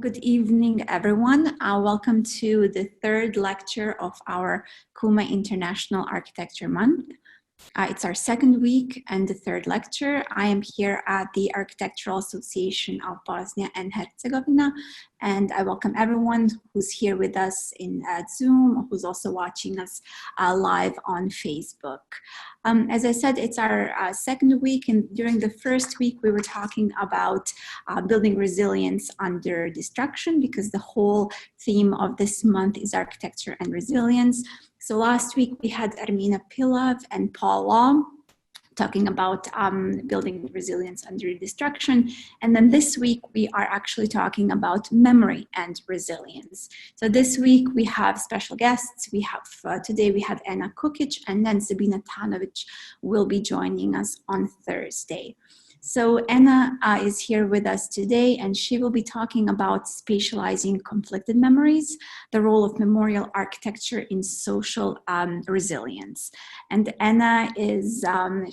Good evening, everyone. Welcome to the third lecture of our Kuma International Architecture Month. It's our second week and the third lecture. I am here at the Architectural Association of Bosnia and Herzegovina, and I welcome everyone who's here with us in Zoom, who's also watching us live on Facebook. As I said, it's our second week, and during the first week we were talking about building resilience under destruction, because the whole theme of this month is architecture and resilience. So last week we had Armina Pilav and Paul Law talking about building resilience under destruction. And then this week we are actually talking about memory and resilience. So this week we have special guests. We have, today we have Ena Kukić, and then Sabina Tanović will be joining us on Thursday. So Ena is here with us today, and she will be talking about spatializing conflicted memories, the role of memorial architecture in social resilience. And Ena is,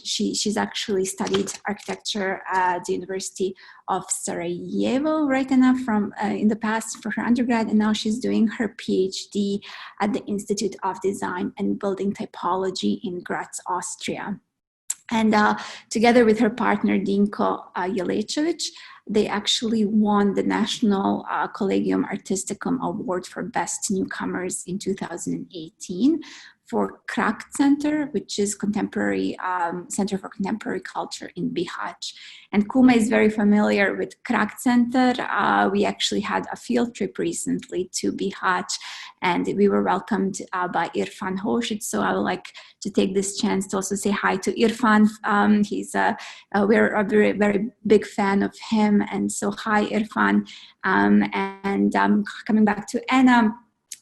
she's actually studied architecture at the University of Sarajevo, right, Ena, from in the past for her undergrad, and now she's doing her PhD at the Institute of Design and Building Typology in Graz, Austria. And together with her partner, Dinko Jelečević, they actually won the National Collegium Artisticum Award for Best Newcomers in 2018 for Krak Center, which is contemporary Center for Contemporary Culture in Bihać. And Kuma is very familiar with Krak Center. We actually had a field trip recently to Bihać, and we were welcomed by Irfan Hošić. So I would like to take this chance to also say hi to Irfan. We're a very, very big fan of him. And so hi, Irfan. Coming back to Ena.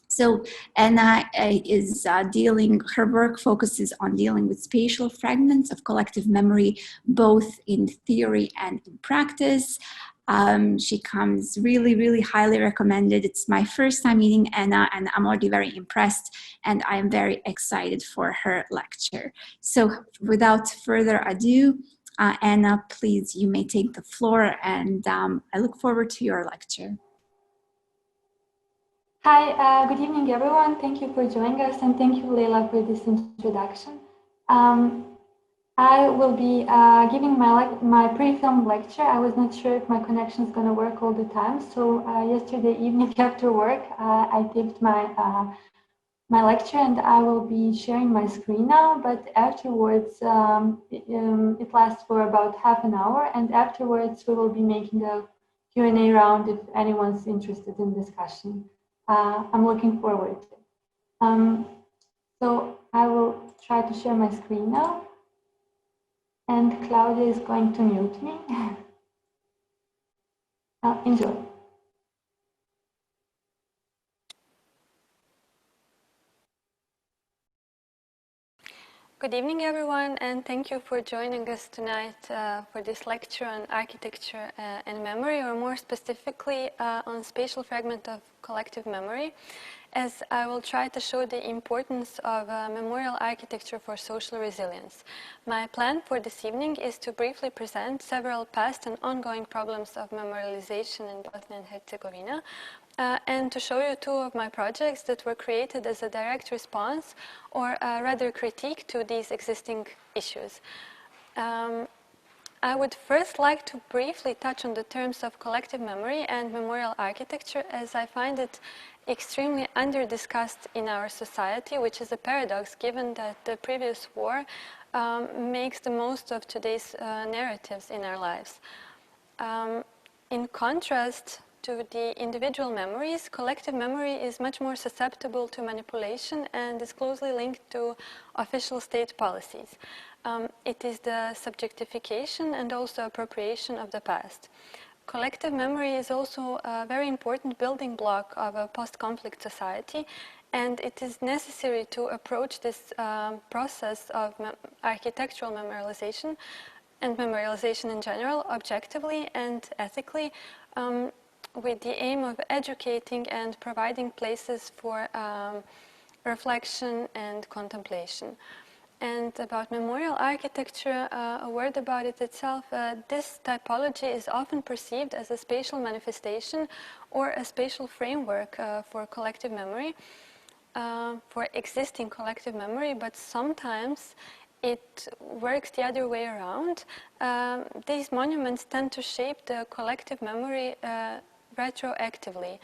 So Ena is her work focuses on dealing with spatial fragments of collective memory, both in theory and in practice. She comes really, really highly recommended. It's my first time meeting Ena, and I'm already very impressed, and I'm very excited for her lecture. So without further ado, Ena, please, you may take the floor, and I look forward to your lecture. Hi, good evening, everyone. Thank you for joining us, and thank you, Leila, for this introduction. I will be giving my pre-film lecture. I was not sure if my connection is going to work all the time, so yesterday evening after work, I taped my lecture, and I will be sharing my screen now. But afterwards, it lasts for about half an hour, and afterwards we will be making a Q&A round if anyone's interested in discussion. I'm looking forward to it. So I will try to share my screen now. And Claudia is going to mute me. Enjoy. Good evening, everyone, and thank you for joining us tonight for this lecture on architecture and memory, or more specifically on spatial fragment of collective memory, as I will try to show the importance of memorial architecture for social resilience. My plan for this evening is to briefly present several past and ongoing problems of memorialization in Bosnia and Herzegovina, and to show you two of my projects that were created as a direct response, or rather critique, to these existing issues. I would first like to briefly touch on the terms of collective memory and memorial architecture, as I find it extremely under-discussed in our society, which is a paradox given that the previous war makes the most of today's narratives in our lives. In contrast to the individual memories, collective memory is much more susceptible to manipulation and is closely linked to official state policies. It is the subjectification and also appropriation of the past. Collective memory is also a very important building block of a post-conflict society, and it is necessary to approach this process of architectural memorialization and memorialization in general objectively and ethically, with the aim of educating and providing places for reflection and contemplation. And about memorial architecture, a word about it itself, this typology is often perceived as a spatial manifestation or a spatial framework for collective memory, for existing collective memory, but sometimes it works the other way around. These monuments tend to shape the collective memory retroactively.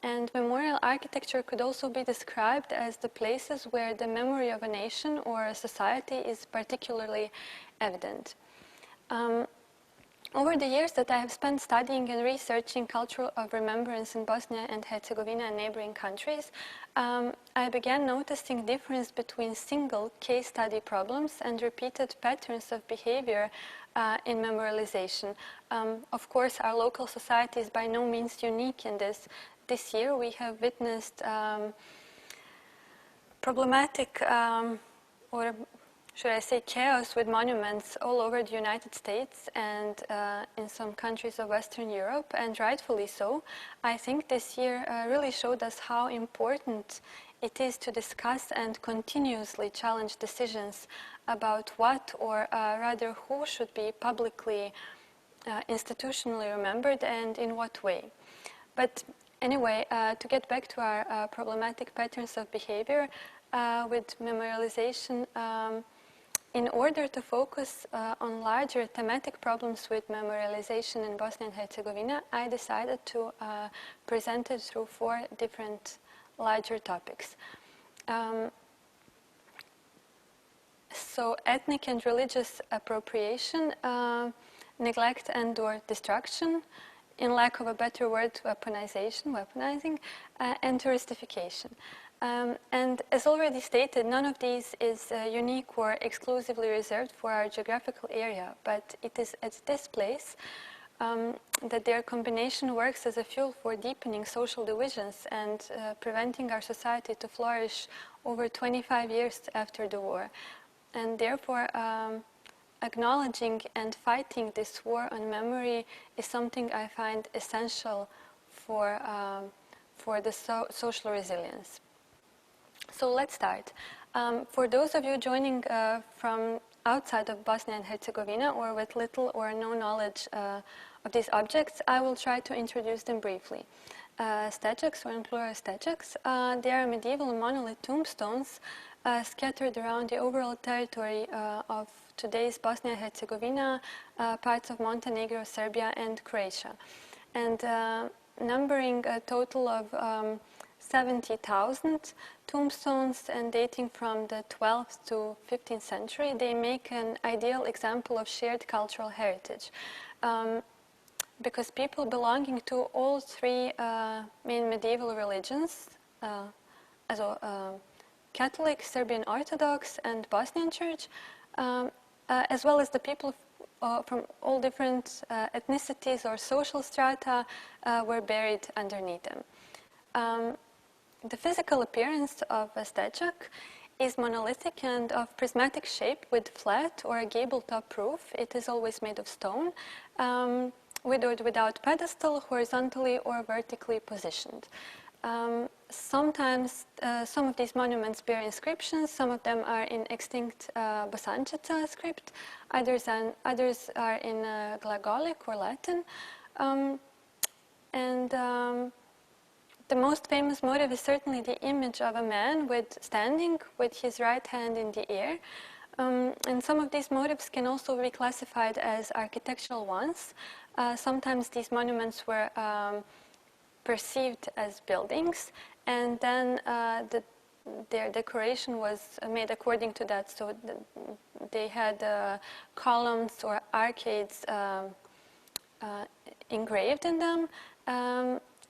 And memorial architecture could also be described as the places where the memory of a nation or a society is particularly evident. Over the years that I have spent studying and researching culture of remembrance in Bosnia and Herzegovina and neighboring countries, I began noticing difference between single case study problems and repeated patterns of behavior in memorialization. Of course, our local society is by no means unique in this. This year we have witnessed problematic or should I say chaos with monuments all over the United States and in some countries of Western Europe, and rightfully so. I think this year really showed us how important it is to discuss and continuously challenge decisions about what, or rather who, should be publicly, institutionally remembered and in what way. But anyway, to get back to our problematic patterns of behavior with memorialization, in order to focus on larger thematic problems with memorialization in Bosnia and Herzegovina, I decided to present it through 4 different larger topics. So ethnic and religious appropriation, neglect and/or destruction, in lack of a better word, weaponizing, and touristification. And as already stated, none of these is unique or exclusively reserved for our geographical area, but it is at this place that their combination works as a fuel for deepening social divisions and preventing our society to flourish over 25 years after the war. And therefore, acknowledging and fighting this war on memory is something I find essential for the social resilience. So let's start. For those of you joining from outside of Bosnia and Herzegovina or with little or no knowledge of these objects, I will try to introduce them briefly. Stečaks, or in plural stečaks, they are medieval monolith tombstones scattered around the overall territory of today's Bosnia and Herzegovina, parts of Montenegro, Serbia, and Croatia. And numbering a total of 70,000 tombstones and dating from the 12th to 15th century, they make an ideal example of shared cultural heritage. Because people belonging to all 3 main medieval religions, Catholic, Serbian Orthodox, and Bosnian Church, as well as the people from all different ethnicities or social strata, were buried underneath them. The physical appearance of a stečak is monolithic and of prismatic shape with flat or a gable top roof. It is always made of stone, with or without pedestal, horizontally or vertically positioned. Sometimes some of these monuments bear inscriptions. Some of them are in extinct Bosančica script. Others are in Glagolic or Latin. The most famous motif is certainly the image of a man standing with his right hand in the air. And some of these motifs can also be classified as architectural ones. Sometimes these monuments were perceived as buildings, and then their decoration was made according to that. So they had columns or arcades engraved in them.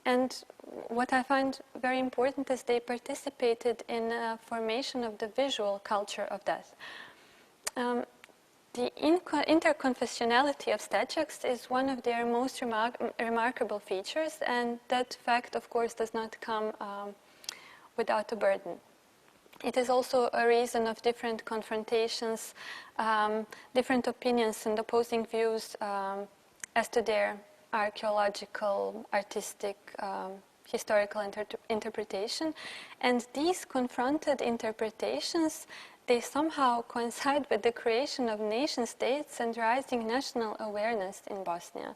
And what I find very important is they participated in the formation of the visual culture of death. The interconfessionality of stečaks is one of their most remarkable features, and that fact, of course, does not come without a burden. It is also a reason of different confrontations, different opinions and opposing views as to their archaeological, artistic historical interpretation. And these confronted interpretations, they somehow coincide with the creation of nation states and rising national awareness in Bosnia.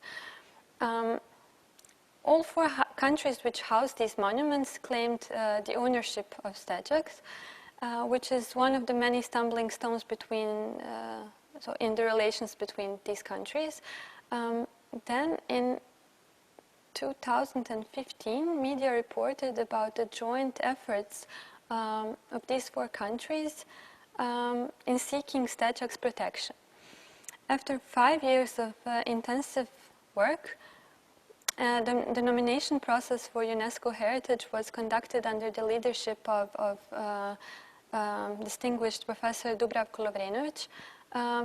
All four countries which house these monuments claimed the ownership of statues, which is one of the many stumbling stones between, in the relations between these countries. Then in 2015, media reported about the joint efforts of these four countries in seeking statues protection. After 5 years of intensive work, the nomination process for UNESCO Heritage was conducted under the leadership of distinguished Professor Dubravko Lovrenović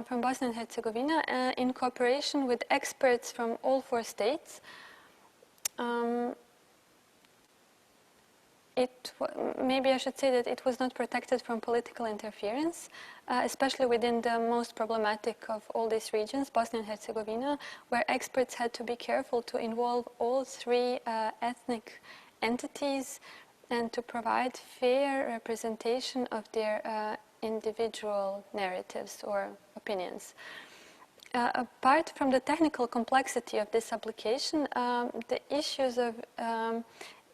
from Bosnia and Herzegovina, in cooperation with experts from all four states. Maybe I should say that it was not protected from political interference, especially within the most problematic of all these regions, Bosnia and Herzegovina, where experts had to be careful to involve all three ethnic entities and to provide fair representation of their individual narratives or opinions. Apart from the technical complexity of this application, the issues of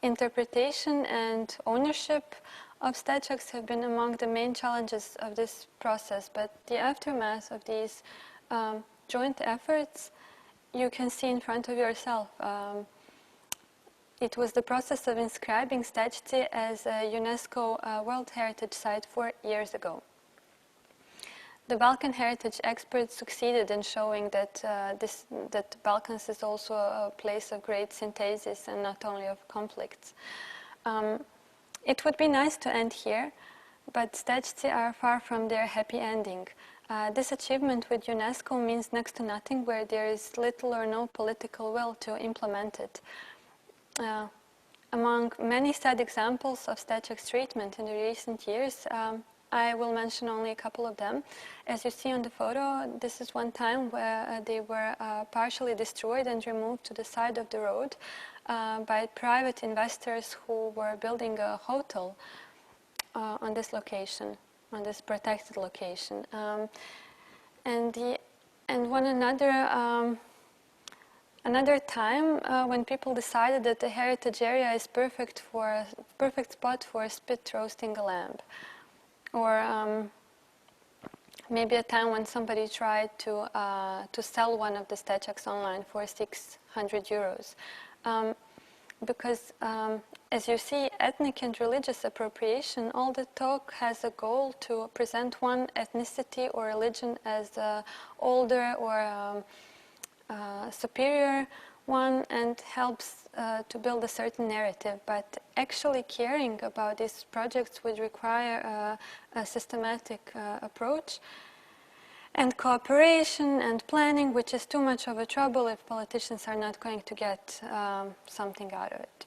interpretation and ownership of statues have been among the main challenges of this process, but the aftermath of these joint efforts you can see in front of yourself. It was the process of inscribing statues as a UNESCO World Heritage Site 4 years ago. The Balkan heritage experts succeeded in showing that that Balkans is also a place of great synthesis and not only of conflicts. It would be nice to end here, but statues are far from their happy ending. This achievement with UNESCO means next to nothing where there is little or no political will to implement it. Among many sad examples of statues treatment in the recent years, I will mention only a couple of them. As you see on the photo, this is one time where they were partially destroyed and removed to the side of the road by private investors who were building a hotel on this location, on this protected location. Another time when people decided that the heritage area is perfect spot for spit roasting a lamb. Or maybe a time when somebody tried to sell one of the statues online for 600 euros. Because, as you see, ethnic and religious appropriation, all the talk has a goal to present one ethnicity or religion as older or superior one, and helps to build a certain narrative. But actually caring about these projects would require a systematic approach and cooperation and planning, which is too much of a trouble if politicians are not going to get something out of it.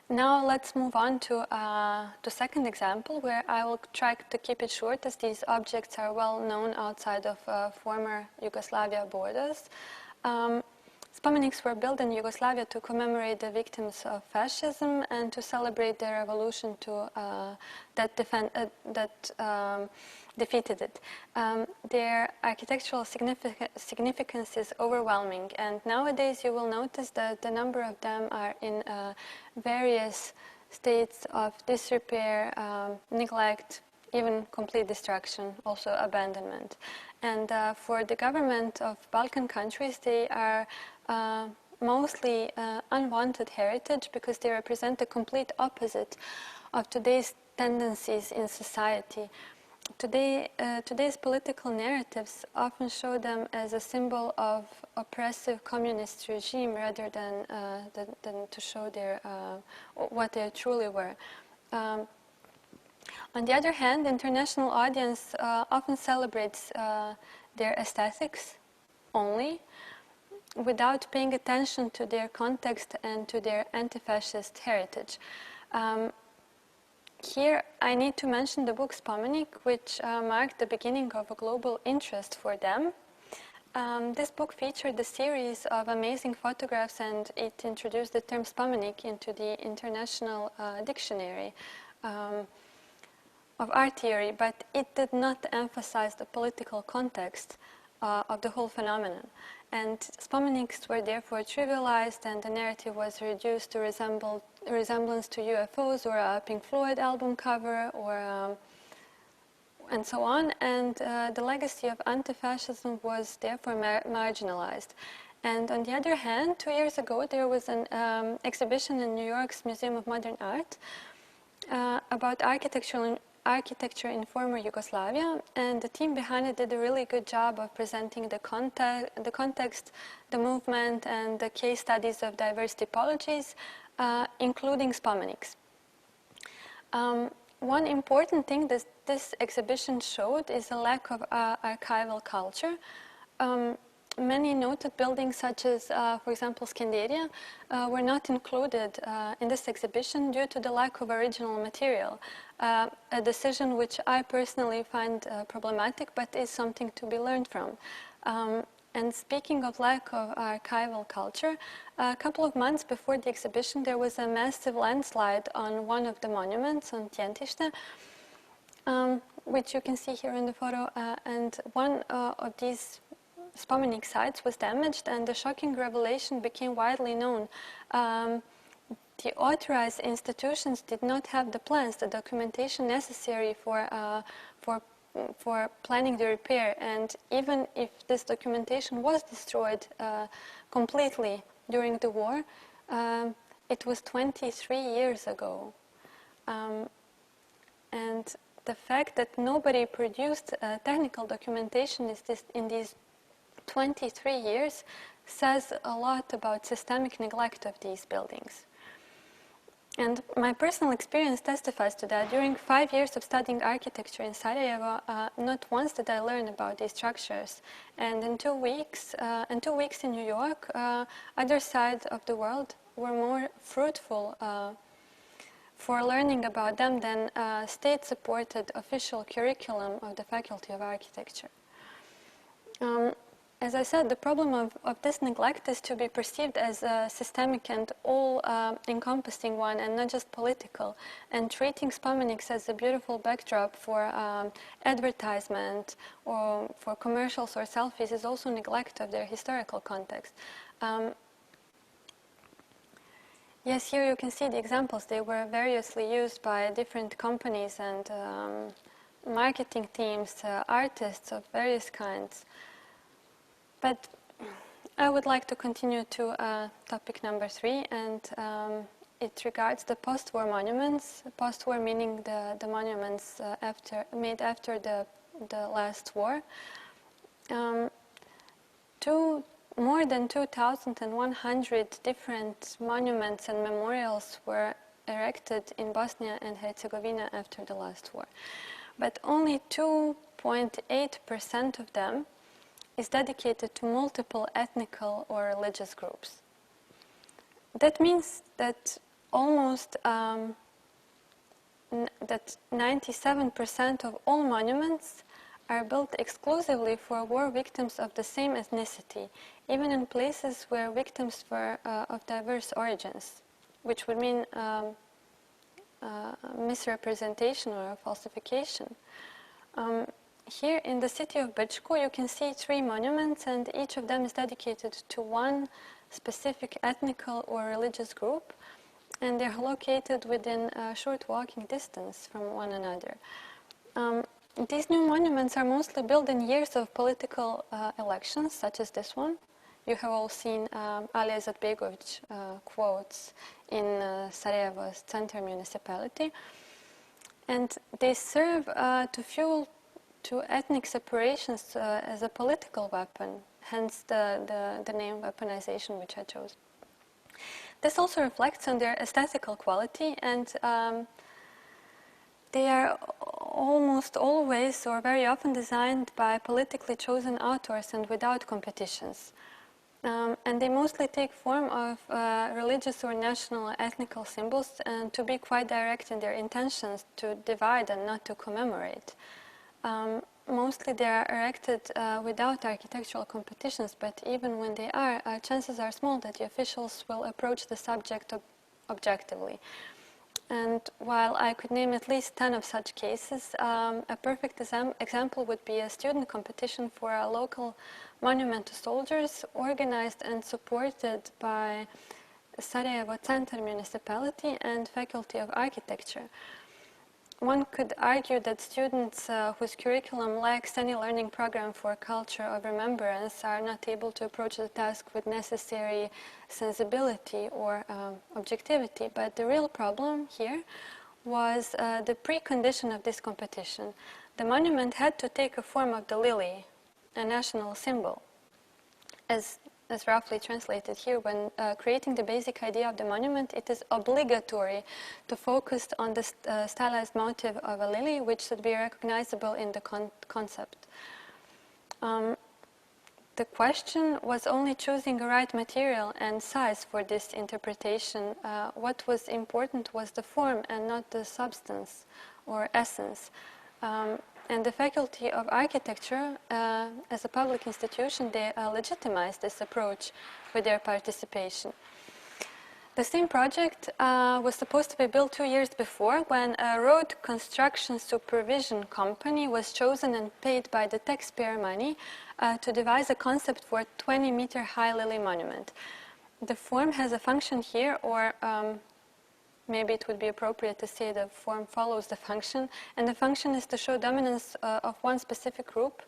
Now let's move on to the second example, where I will try to keep it short, as these objects are well known outside of former Yugoslavia borders. Spomeniks were built in Yugoslavia to commemorate the victims of fascism and to celebrate the revolution that defeated it. Their architectural significance is overwhelming, and nowadays you will notice that the number of them are in various states of disrepair, neglect, even complete destruction, also abandonment. And for the government of Balkan countries, they are mostly unwanted heritage because they represent the complete opposite of today's tendencies in society. Today's political narratives often show them as a symbol of oppressive communist regime rather than to show what they truly were. On the other hand, the international audience often celebrates their aesthetics only, without paying attention to their context and to their anti-fascist heritage. Here I need to mention the book Spomenik, which marked the beginning of a global interest for them. This book featured a series of amazing photographs, and it introduced the term Spomenik into the International Dictionary of art theory, but it did not emphasize the political context of the whole phenomenon. And Spomeniks were therefore trivialized, and the narrative was reduced to resemblance to UFOs or a Pink Floyd album cover, or and so on. And the legacy of anti-fascism was therefore marginalized. And on the other hand, 2 years ago, there was an exhibition in New York's Museum of Modern Art about architecture in former Yugoslavia, and the team behind it did a really good job of presenting the context, the movement, and the case studies of diverse typologies, including Spomeniks. One important thing that this exhibition showed is a lack of archival culture. Many noted buildings, such as, for example, Skanderia, were not included in this exhibition due to the lack of original material, a decision which I personally find problematic, but is something to be learned from. And speaking of lack of archival culture, a couple of months before the exhibition, there was a massive landslide on one of the monuments on Tjentište, which you can see here in the photo, and one of these Spomenik sites was damaged, and the shocking revelation became widely known. The authorized institutions did not have the plans, the documentation necessary for planning the repair, and even if this documentation was destroyed completely during the war, it was 23 years ago. And the fact that nobody produced technical documentation in these 23 years says a lot about systemic neglect of these buildings. And my personal experience testifies to that. During 5 years of studying architecture in Sarajevo, not once did I learn about these structures. And in 2 weeks, in New York, other sides of the world were more fruitful for learning about them than state-supported official curriculum of the Faculty of Architecture. As I said, the problem of this neglect is to be perceived as a systemic and all-encompassing one, and not just political. And treating Spomeniks as a beautiful backdrop for advertisement or for commercials or selfies is also neglect of their historical context. Yes, here you can see the examples. They were variously used by different companies and marketing teams, artists of various kinds. But I would like to continue to topic number 3, and it regards the post-war monuments. Post-war meaning the monuments made after the last war. More than 2,100 different monuments and memorials were erected in Bosnia and Herzegovina after the last war. But only 2.8% of them is dedicated to multiple ethnical or religious groups. That means that almost that 97% of all monuments are built exclusively for war victims of the same ethnicity, even in places where victims were of diverse origins, which would mean misrepresentation or falsification. Here in the city of Brčko, you can see 3 monuments, and each of them is dedicated to one specific ethnical or religious group, and they're located within a short walking distance from one another. These new monuments are mostly built in years of political elections, such as this one. You have all seen Alija Izetbegović quotes in Sarajevo's center municipality, and they serve to fuel to ethnic separations as a political weapon, hence the name weaponization, which I chose. This also reflects on their aesthetical quality, and they are almost always or very often designed by politically chosen authors and without competitions. And they mostly take form of religious or national or ethnical symbols, and to be quite direct in their intentions to divide and not to commemorate. mostly they are erected without architectural competitions, but even when they are, chances are small that the officials will approach the subject objectively. And while I could name at least 10 of such cases, a perfect example would be a student competition for a local monument to soldiers, organized and supported by Sarajevo Center municipality and Faculty of Architecture. One could argue that students whose curriculum lacks any learning program for culture of remembrance are not able to approach the task with necessary sensibility or objectivity. But the real problem here was the precondition of this competition. The monument had to take a form of the lily, a national symbol. As roughly translated here, when creating the basic idea of the monument, it is obligatory to focus on the stylized motif of a lily, which should be recognizable in the concept. The question was only choosing the right material and size for this interpretation. What was important was the form and not the substance or essence. And the Faculty of Architecture, as a public institution, they legitimized this approach with their participation. The same project was supposed to be built 2 years before, when a road construction supervision company was chosen and paid by the taxpayer money to devise a concept for a 20-meter high lily monument. The form has a function here, or maybe it would be appropriate to say the form follows the function, and the function is to show dominance of one specific group,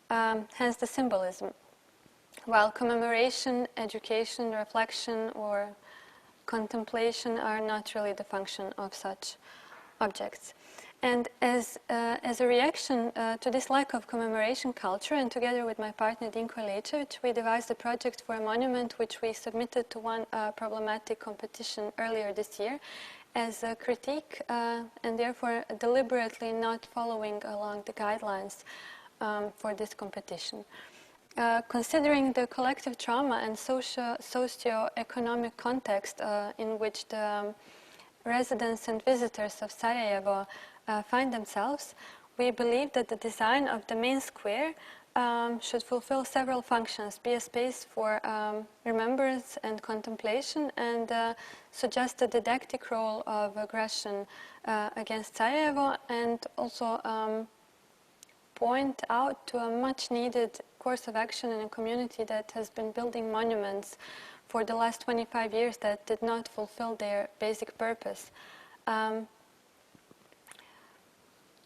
hence the symbolism. While commemoration, education, reflection, or contemplation are not really the function of such objects. And as a reaction to this lack of commemoration culture, and together with my partner Dinko Lečević, we devised a project for a monument which we submitted to one problematic competition earlier this year as a critique and therefore deliberately not following along the guidelines for this competition. Considering the collective trauma and socio-economic context in which the residents and visitors of Sarajevo find themselves, we believe that the design of the main square should fulfill several functions, be a space for remembrance and contemplation, and suggest a didactic role of aggression against Sarajevo, and also point out to a much needed course of action in a community that has been building monuments for the last 25 years that did not fulfill their basic purpose.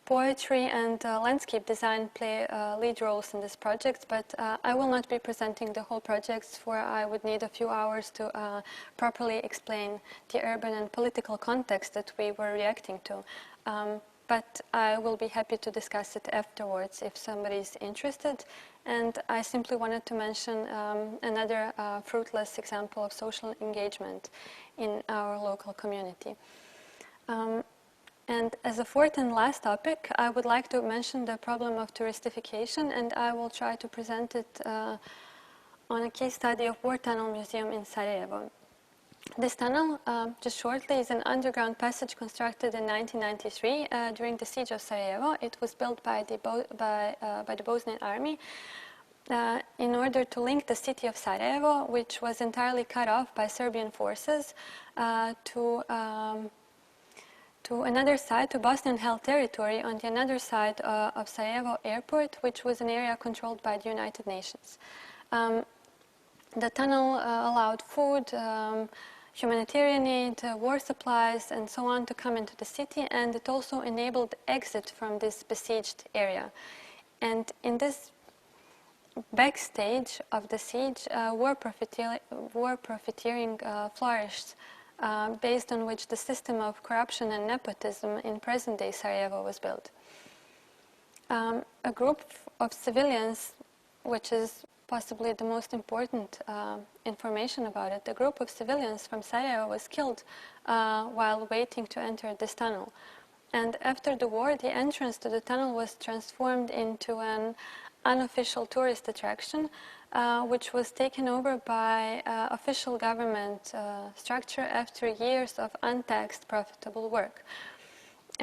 Poetry and landscape design play lead roles in this project, but I will not be presenting the whole project, for I would need a few hours to properly explain the urban and political context that we were reacting to. But I will be happy to discuss it afterwards if somebody is interested. And I simply wanted to mention another fruitless example of social engagement in our local community. And as a fourth and last topic, I would like to mention the problem of touristification, and I will try to present it on a case study of War Tunnel Museum in Sarajevo. This tunnel, just shortly, is an underground passage constructed in 1993 during the siege of Sarajevo. It was built by the Bosnian army in order to link the city of Sarajevo, which was entirely cut off by Serbian forces, to another side, to Bosnian-held territory on the other side of Sarajevo airport, which was an area controlled by the United Nations. The tunnel allowed food, humanitarian aid, war supplies, and so on to come into the city, and it also enabled exit from this besieged area. And in this backstage of the siege, war profiteering flourished, based on which the system of corruption and nepotism in present-day Sarajevo was built. A group of civilians, which is possibly the most important information about it, a group of civilians from Sarajevo was killed while waiting to enter this tunnel. And after the war, the entrance to the tunnel was transformed into an unofficial tourist attraction, which was taken over by official government structure after years of untaxed profitable work.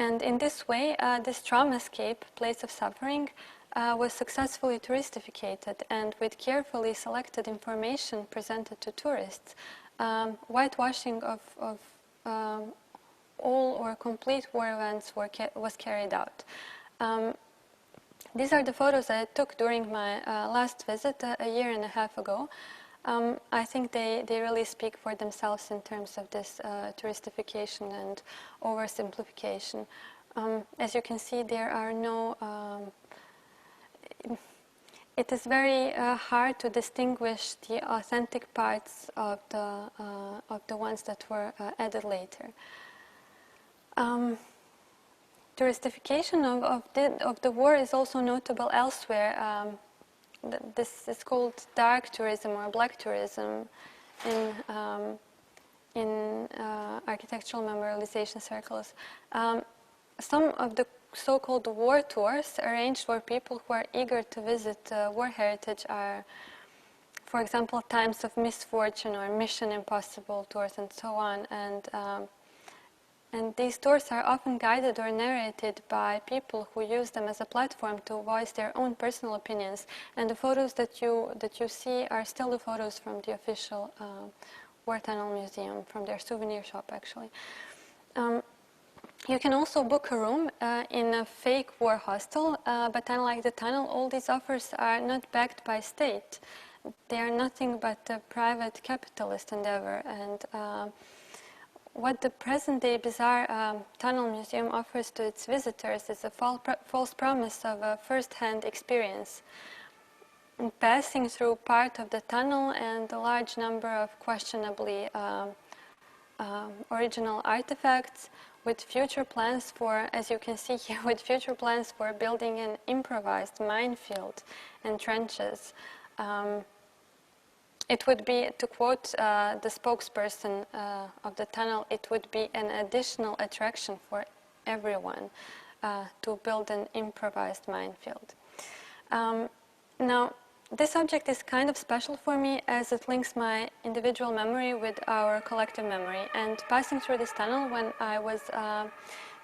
And in this way, this trauma-scape, place of suffering, was successfully touristificated, and with carefully selected information presented to tourists, whitewashing of all or complete war events was carried out. These are the photos I took during my last visit a year and a half ago. I think they really speak for themselves in terms of this touristification and oversimplification. As you can see, there are no... it is very hard to distinguish the authentic parts of the ones that were added later. Touristification of the war is also notable elsewhere. This is called dark tourism or black tourism in architectural memorialization circles. Some of the so-called war tours arranged for people who are eager to visit war heritage are, for example, Times of Misfortune or Mission Impossible tours and so on. And these tours are often guided or narrated by people who use them as a platform to voice their own personal opinions. And the photos that you see are still the photos from the official War Tunnel Museum, from their souvenir shop, actually. You can also book a room in a fake war hostel, but unlike the tunnel, all these offers are not backed by state. They are nothing but a private capitalist endeavor. And what the present-day bizarre tunnel museum offers to its visitors is a false promise of a first-hand experience. In passing through part of the tunnel and a large number of questionably original artifacts, with future plans for, as you can see here, with future plans for building an improvised minefield and trenches. It would be, to quote the spokesperson of the tunnel, it would be an additional attraction for everyone to build an improvised minefield. Now, this subject is kind of special for me as it links my individual memory with our collective memory. And passing through this tunnel when I was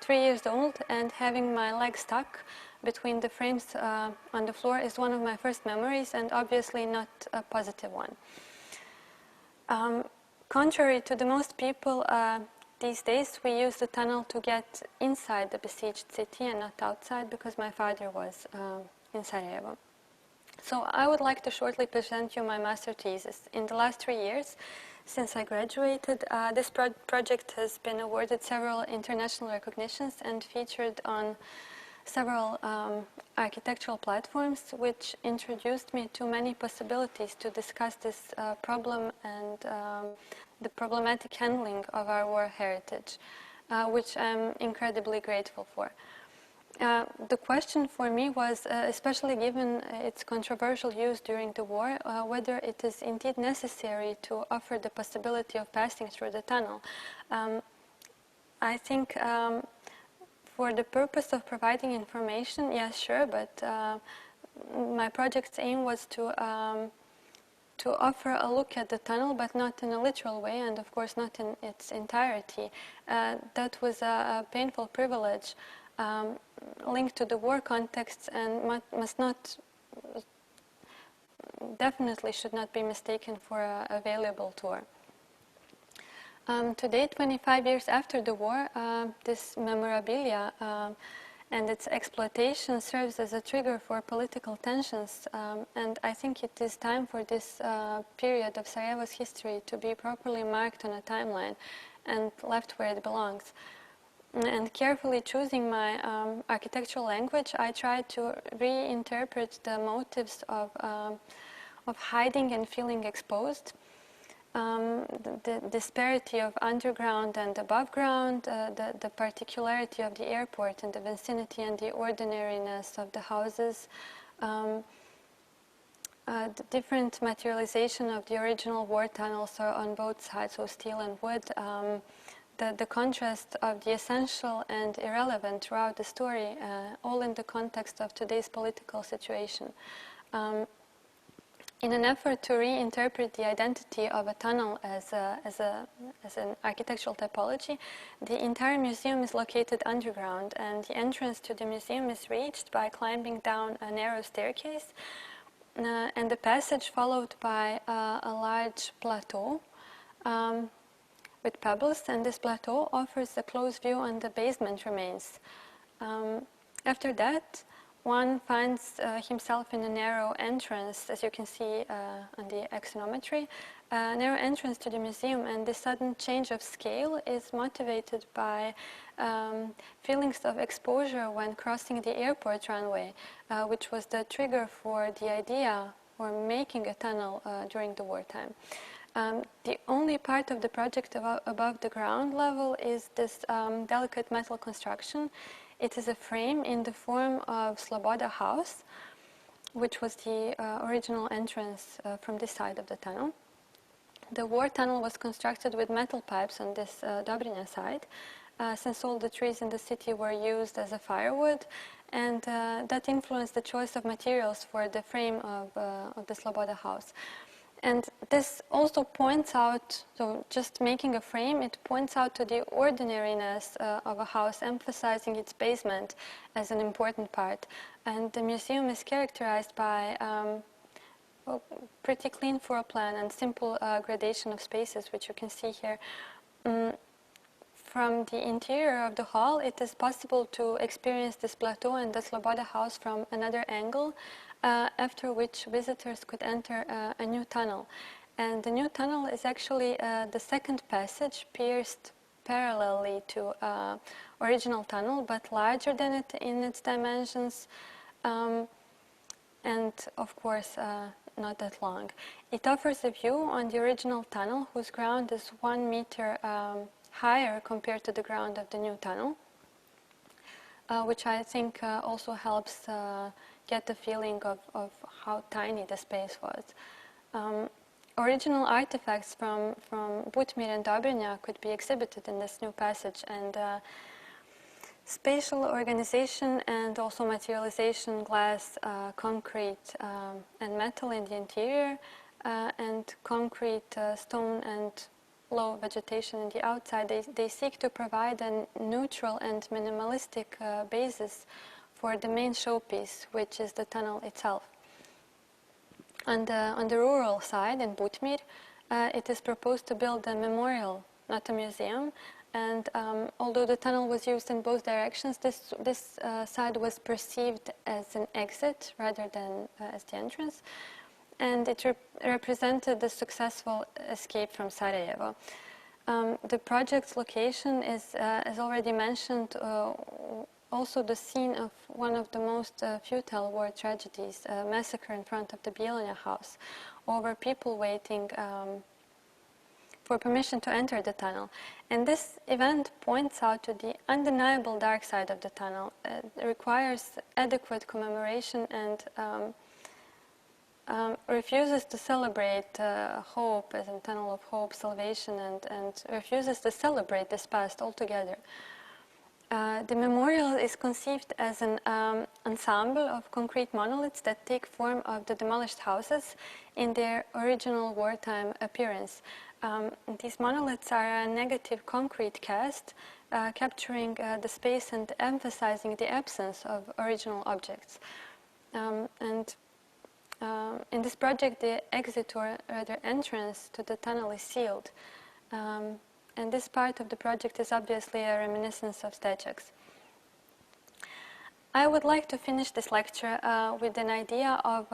3 years old and having my leg stuck between the frames on the floor is one of my first memories, and obviously not a positive one. Contrary to the most people these days, we use the tunnel to get inside the besieged city and not outside, because my father was in Sarajevo. So I would like to shortly present you my master thesis. In the last 3 years, since I graduated, this project has been awarded several international recognitions and featured on several architectural platforms, which introduced me to many possibilities to discuss this problem and the problematic handling of our war heritage, which I'm incredibly grateful for. The question for me was, especially given its controversial use during the war, whether it is indeed necessary to offer the possibility of passing through the tunnel. I think for the purpose of providing information, yes, sure, but my project's aim was to offer a look at the tunnel, but not in a literal way, and of course not in its entirety. That was a painful privilege linked to the war context, and must not, definitely should not be mistaken for a valuable tour. Today, 25 years after the war, this memorabilia and its exploitation serves as a trigger for political tensions, and I think it is time for this period of Sarajevo's history to be properly marked on a timeline and left where it belongs. And carefully choosing my architectural language, I tried to reinterpret the motives of hiding and feeling exposed, the disparity of underground and above ground, the particularity of the airport and the vicinity and the ordinariness of the houses, the different materialization of the original war tunnels on both sides, so steel and wood, the contrast of the essential and irrelevant throughout the story, all in the context of today's political situation. In an effort to reinterpret the identity of a tunnel as an architectural typology, the entire museum is located underground, and the entrance to the museum is reached by climbing down a narrow staircase, and the passage followed by a large plateau with pebbles, and this plateau offers a close view on the basement remains. After that, one finds himself in a narrow entrance, as you can see on the axonometry, a narrow entrance to the museum, and this sudden change of scale is motivated by feelings of exposure when crossing the airport runway, which was the trigger for the idea for making a tunnel during the wartime. The only part of the project above the ground level is this delicate metal construction. It is a frame in the form of Sloboda House, which was the original entrance from this side of the tunnel. The war tunnel was constructed with metal pipes on this Dobrinja side, since all the trees in the city were used as a firewood, and that influenced the choice of materials for the frame of the Sloboda House. And this also points out, so just making a frame, it points out to the ordinariness of a house, emphasizing its basement as an important part. And the museum is characterized by a pretty clean floor plan and simple gradation of spaces, which you can see here. From the interior of the hall, it is possible to experience this plateau and the Sloboda House from another angle, after which visitors could enter a new tunnel. And the new tunnel is actually the second passage, pierced parallelly to original tunnel, but larger than it in its dimensions, and of course not that long. It offers a view on the original tunnel, whose ground is 1 meter higher compared to the ground of the new tunnel, which I think also helps get the feeling of how tiny the space was. Original artifacts from Butmir and Dobrinja could be exhibited in this new passage, and spatial organization and also materialization, glass, concrete, and metal in the interior, and concrete, stone, and low vegetation in the outside, they seek to provide a neutral and minimalistic basis for the main showpiece, which is the tunnel itself. On the rural side, in Butmir, it is proposed to build a memorial, not a museum. And although the tunnel was used in both directions, this side was perceived as an exit rather than as the entrance. And it represented the successful escape from Sarajevo. The project's location is, as already mentioned, also the scene of one of the most futile war tragedies, a massacre in front of the Bijeljina house, over people waiting for permission to enter the tunnel. And this event points out to the undeniable dark side of the tunnel. It requires adequate commemoration and refuses to celebrate hope as a tunnel of hope, salvation, and refuses to celebrate this past altogether. The memorial is conceived as an ensemble of concrete monoliths that take form of the demolished houses in their original wartime appearance. These monoliths are a negative concrete cast, capturing the space and emphasizing the absence of original objects. In this project, the exit, or rather entrance to the tunnel, is sealed. And this part of the project is obviously a reminiscence of Steček's. I would like to finish this lecture with an idea of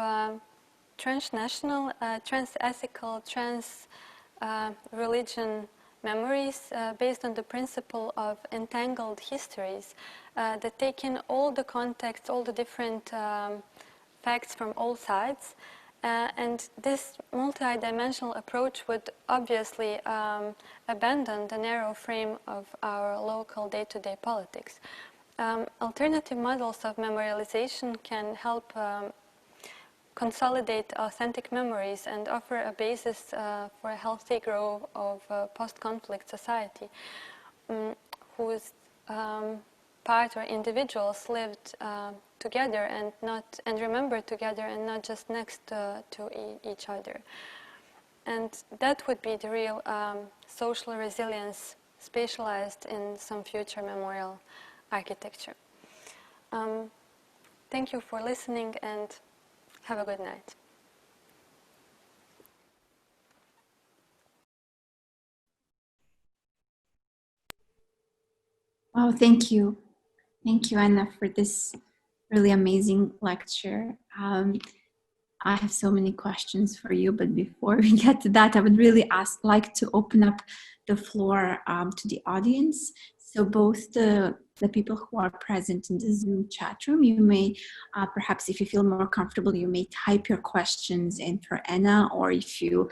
transnational, trans-ethical, trans-religion memories based on the principle of entangled histories that take in all the context, all the different facts from all sides. And this multi-dimensional approach would obviously abandon the narrow frame of our local day-to-day politics. Alternative models of memorialization can help consolidate authentic memories and offer a basis for a healthy growth of post-conflict society whose part or individuals lived together and remember together, and not just next to each other. And that would be the real social resilience spatialized in some future memorial architecture. Thank you for listening, and have a good night. Oh, thank you. Thank you, Ena, for this really amazing lecture. I have so many questions for you, but before we get to that, I would really like to open up the floor to the audience. So both the people who are present in the Zoom chat room, you may, perhaps if you feel more comfortable, you may type your questions in for Ena, or if you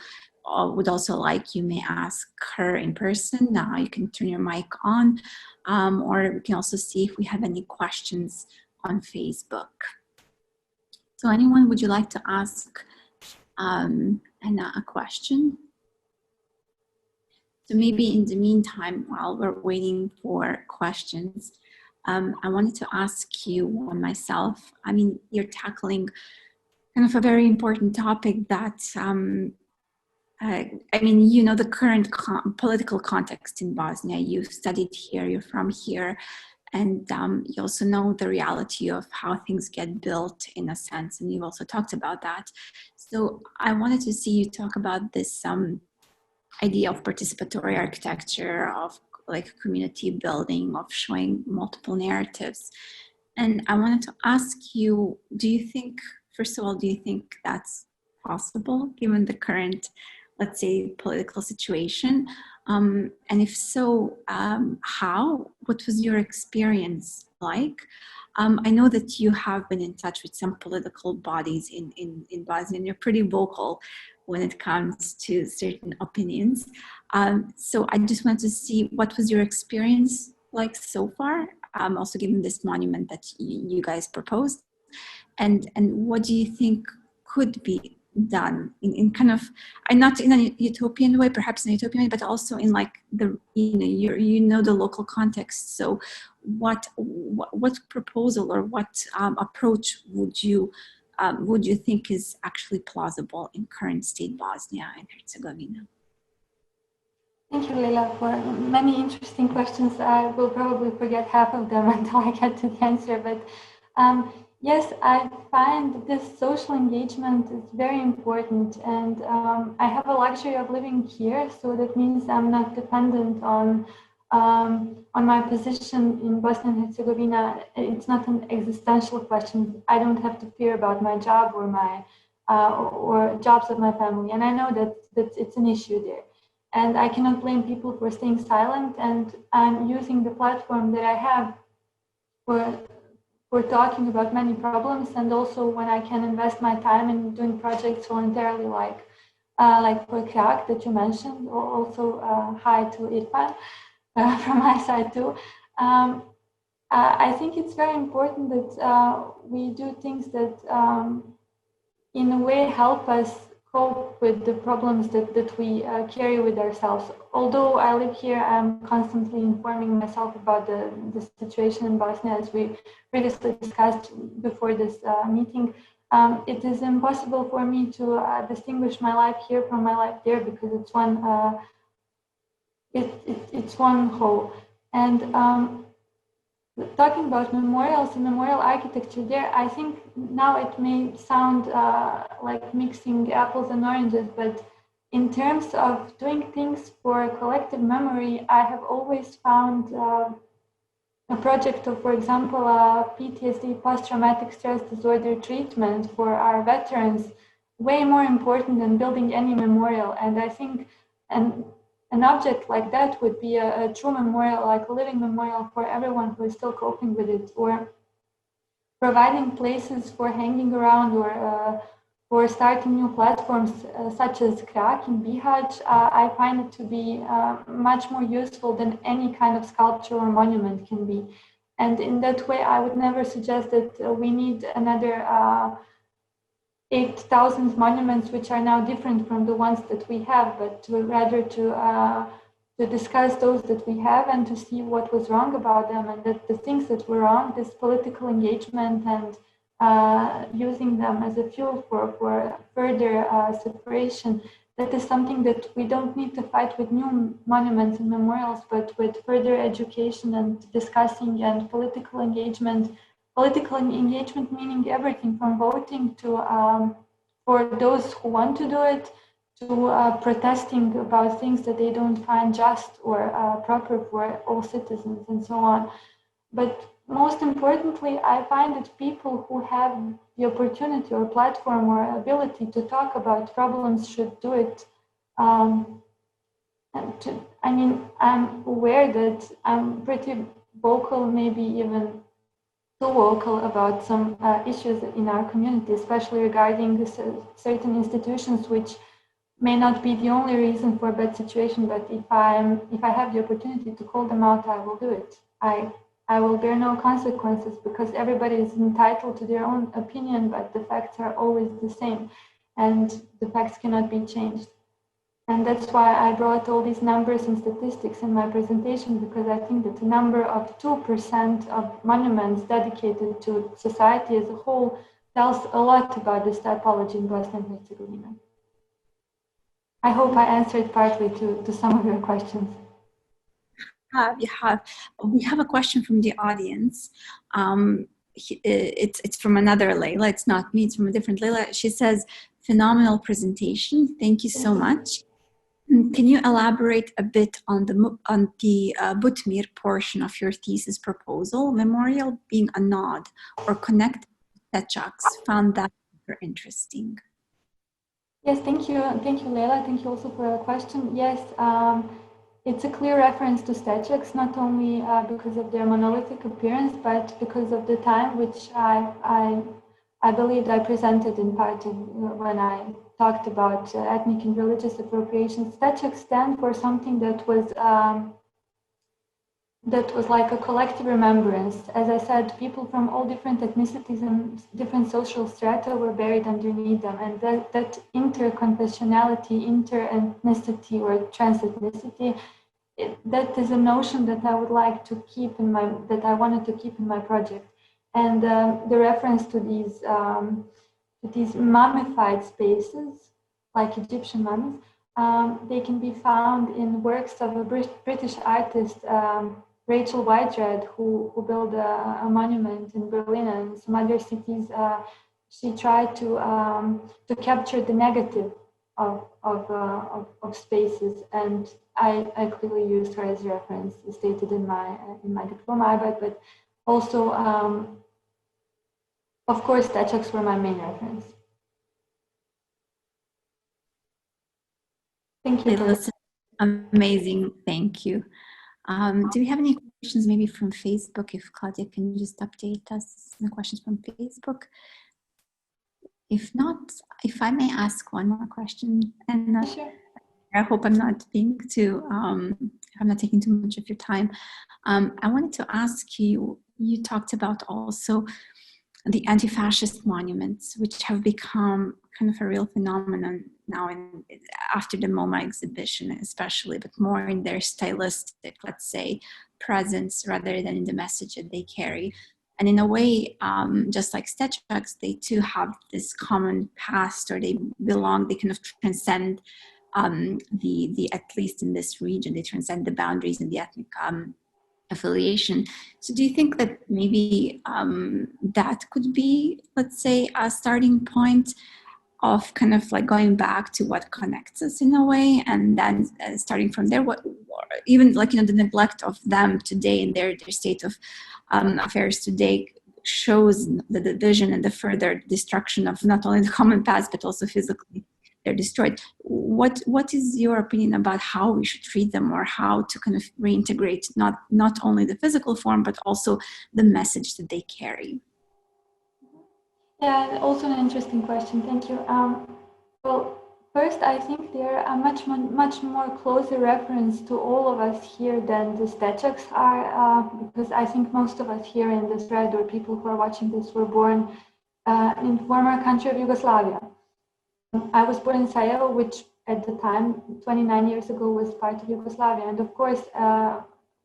would also like, you may ask her in person. Now you can turn your mic on, or we can also see if we have any questions on Facebook. So anyone, would you like to ask Ena a question? So maybe in the meantime, while we're waiting for questions, I wanted to ask you one myself. I mean, you're tackling kind of a very important topic that, I mean, you know, the current political context in Bosnia. You've studied here, you're from here, and you also know the reality of how things get built in a sense, and you've also talked about that. So I wanted to see you talk about this idea of participatory architecture, of like community building, of showing multiple narratives. And I wanted to ask you, do you think, first of all, do you think that's possible given the current, let's say, political situation? And if so, how? What was your experience like? I know that you have been in touch with some political bodies in Bosnia, and you're pretty vocal when it comes to certain opinions. So I just wanted to see, what was your experience like so far? Also given this monument that you guys proposed, and what do you think could be done in kind of, not in a utopian way, perhaps in a utopian way, but also in like the, you know the local context. So what proposal or what approach would you think is actually plausible in current state Bosnia and Herzegovina? Thank you, Leila, for many interesting questions. I will probably forget half of them until I get to the answer. But yes, I find this social engagement is very important. And I have a luxury of living here, so that means I'm not dependent on my position in Bosnia and Herzegovina. It's not an existential question. I don't have to fear about my job or my or jobs of my family. And I know that it's an issue there. And I cannot blame people for staying silent, and I'm using the platform that I have for talking about many problems, and also when I can invest my time in doing projects voluntarily, like for Krak that you mentioned, or also hi to Irfan from my side too. I think it's very important that we do things that in a way help us cope with the problems that we carry with ourselves. Although I live here, I'm constantly informing myself about the situation in Bosnia, as we previously discussed before this meeting. It is impossible for me to distinguish my life here from my life there, because it's it's one whole. And talking about memorials and memorial architecture there, I think now it may sound like mixing apples and oranges, but in terms of doing things for collective memory, I have always found a project of, for example, PTSD, post-traumatic stress disorder treatment for our veterans way more important than building any memorial. And I think an object like that would be a true memorial, like a living memorial for everyone who is still coping with it, or providing places for hanging around, or for starting new platforms such as Krak in Bihać. I find it to be much more useful than any kind of sculpture or monument can be. And in that way, I would never suggest that we need another 8,000 monuments, which are now different from the ones that we have, but rather to discuss those that we have and to see what was wrong about them, and that the things that were wrong, this political engagement and using them as a fuel for further separation, that is something that we don't need to fight with new monuments and memorials, but with further education and discussing and political engagement. Political engagement meaning everything from voting to, for those who want to do it, to protesting about things that they don't find just or proper for all citizens and so on. But most importantly, I find that people who have the opportunity or platform or ability to talk about problems should do it. I'm aware that I'm pretty vocal, maybe even too vocal about some issues in our community, especially regarding certain institutions which may not be the only reason for a bad situation, but if I have the opportunity to call them out, I will do it. I will bear no consequences because everybody is entitled to their own opinion, but the facts are always the same and the facts cannot be changed. And that's why I brought all these numbers and statistics in my presentation, because I think that the number of 2% of monuments dedicated to society as a whole tells a lot about this typology in Bosnia and Herzegovina. I hope I answered partly to some of your questions. We have a question from the audience. It's from another Leila. It's not me. It's from a different Leila. She says, "Phenomenal presentation. Thank you so much. Can you elaborate a bit on the Butmir portion of your thesis proposal? Memorial being a nod or connected to Stechaks. Found that super interesting." Yes, thank you, Leila. Thank you also for your question. Yes. It's a clear reference to Stechaks, not only because of their monolithic appearance, but because of the time which I believe I presented in part when I talked about ethnic and religious appropriation. Stechaks stand for something that was like a collective remembrance. As I said, people from all different ethnicities and different social strata were buried underneath them, and that interconfessionality, interethnicity, or transethnicity, that is a notion that I would like to keep that I wanted to keep in my project. And the reference to these mummified spaces, like Egyptian mummies, they can be found in works of a British artist, Rachel Whitehead, who built a monument in Berlin and some other cities. She tried to capture the negative of spaces, and I clearly used her as reference, stated in my diploma, but also, of course, Stechaks were my main reference. Thank you. Listen, amazing. Thank you. Do we have any questions maybe from Facebook? If Claudia can just update us on the questions from Facebook. If not, if I may ask one more question, and sure. I hope I'm not being too, I'm not taking too much of your time. I wanted to ask you, you talked about also the anti-fascist monuments, which have become kind of a real phenomenon now after the MoMA exhibition, especially, but more in their stylistic, let's say, presence rather than in the message that they carry. And in a way, just like Stechaks, they too have this common past, or they kind of transcend the at least in this region, they transcend the boundaries and the ethnic affiliation. So do you think that maybe that could be, let's say, a starting point of kind of like going back to what connects us in a way, and then starting from there, what even like, the neglect of them today in their state of affairs today shows the division and the further destruction of not only the common past, but also physically they're destroyed. What is your opinion about how we should treat them, or how to kind of reintegrate not only the physical form, but also the message that they carry? Yeah, also an interesting question. Thank you. Well, first, I think they're a much more closer reference to all of us here than the Stechaks are, because I think most of us here in this thread, or people who are watching this, were born in former country of Yugoslavia. I was born in Sarajevo, which at the time, 29 years ago, was part of Yugoslavia. And of course,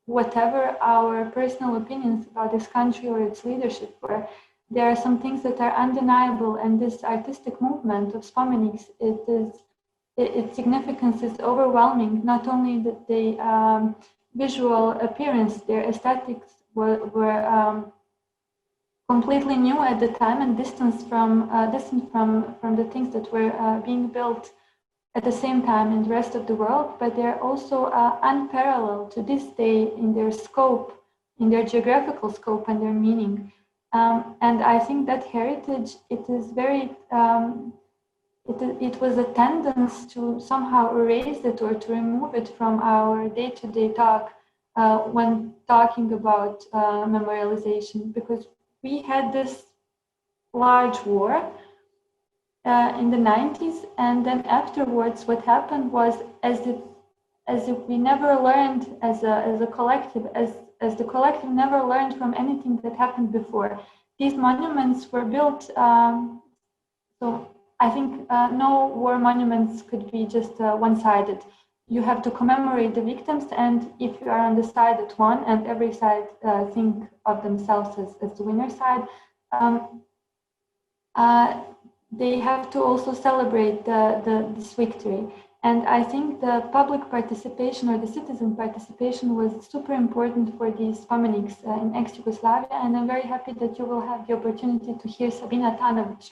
whatever our personal opinions about this country or its leadership were, there are some things that are undeniable. And this artistic movement of spomeniks, its significance is overwhelming. Not only that the visual appearance, their aesthetics were completely new at the time and distant from the things that were being built at the same time in the rest of the world, but they're also unparalleled to this day in their scope, in their geographical scope and their meaning. And I think that heritage, it is very, it was a tendency to somehow erase it or to remove it from our day-to-day talk when talking about memorialization, because we had this large war in the 90s, and then afterwards what happened was as if we never learned as a collective, as the collective never learned from anything that happened before. These monuments were built, so I think no war monuments could be just one-sided. You have to commemorate the victims, and if you are on the side that won, and every side think of themselves as the winner side, they have to also celebrate this victory. And I think the public participation or the citizen participation was super important for these spomeniks in ex-Yugoslavia. And I'm very happy that you will have the opportunity to hear Sabina Tanović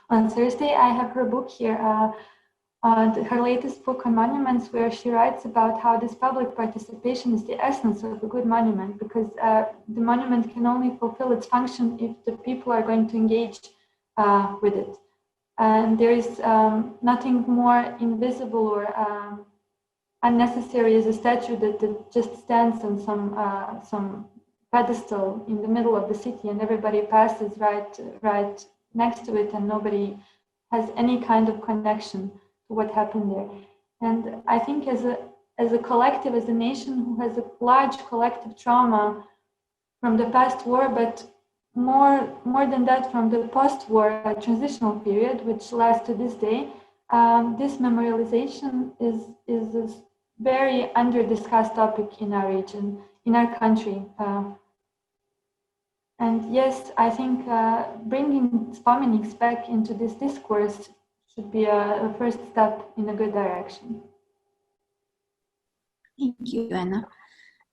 on Thursday. I have her book here, her latest book on monuments, where she writes about how this public participation is the essence of a good monument, because the monument can only fulfill its function if the people are going to engage with it. And there is nothing more invisible or unnecessary as a statue that just stands on some pedestal in the middle of the city, and everybody passes right next to it, and nobody has any kind of connection to what happened there. And I think as a collective, as a nation who has a large collective trauma from the past war, but more than that, from the post-war transitional period, which lasts to this day, this memorialization is a very under-discussed topic in our region, in our country. And yes, I think bringing spomeniks back into this discourse should be a first step in a good direction. Thank you, Ena.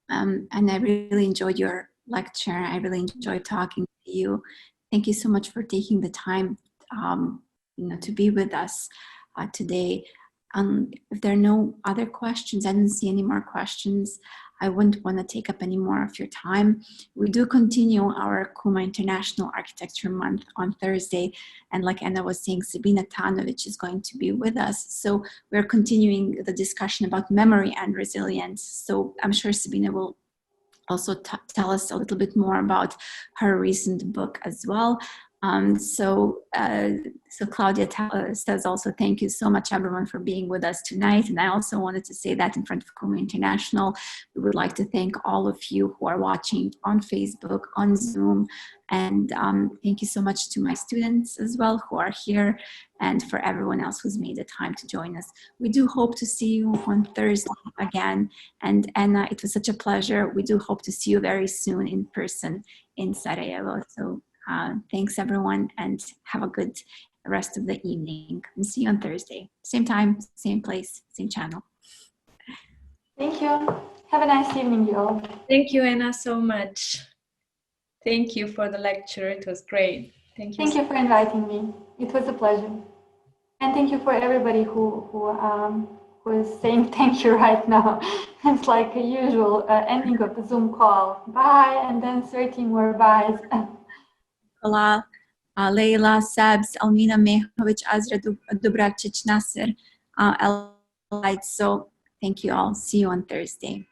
And I really enjoyed your lecture. I really enjoyed talking to you. Thank you so much for taking the time to be with us today. If there are no other questions, I didn't see any more questions. I wouldn't want to take up any more of your time. We do continue our Kuma International Architecture Month on Thursday. And like Ena was saying, Sabina Tanović is going to be with us. So we're continuing the discussion about memory and resilience. So I'm sure Sabina will also tell us a little bit more about her recent book as well. So Claudia says also, thank you so much everyone for being with us tonight. And I also wanted to say that in front of Kuma International, we would like to thank all of you who are watching on Facebook, on Zoom. And thank you so much to my students as well who are here, and for everyone else who's made the time to join us. We do hope to see you on Thursday again. And Ena, it was such a pleasure. We do hope to see you very soon in person in Sarajevo. So thanks everyone, and have a good rest of the evening. And see you on Thursday. Same time, same place, same channel. Thank you. Have a nice evening, you all. Thank you, Ena, so much. Thank you for the lecture. It was great. Thank you. Thank you for inviting me. It was a pleasure. And thank you for everybody who is saying thank you right now. It's like a usual ending of the Zoom call. Bye, and then 13 more byes. Hola, Leila, Sabs, Almina Mehovic, Azra Dubravčić, Nasir, so thank you all. See you on Thursday.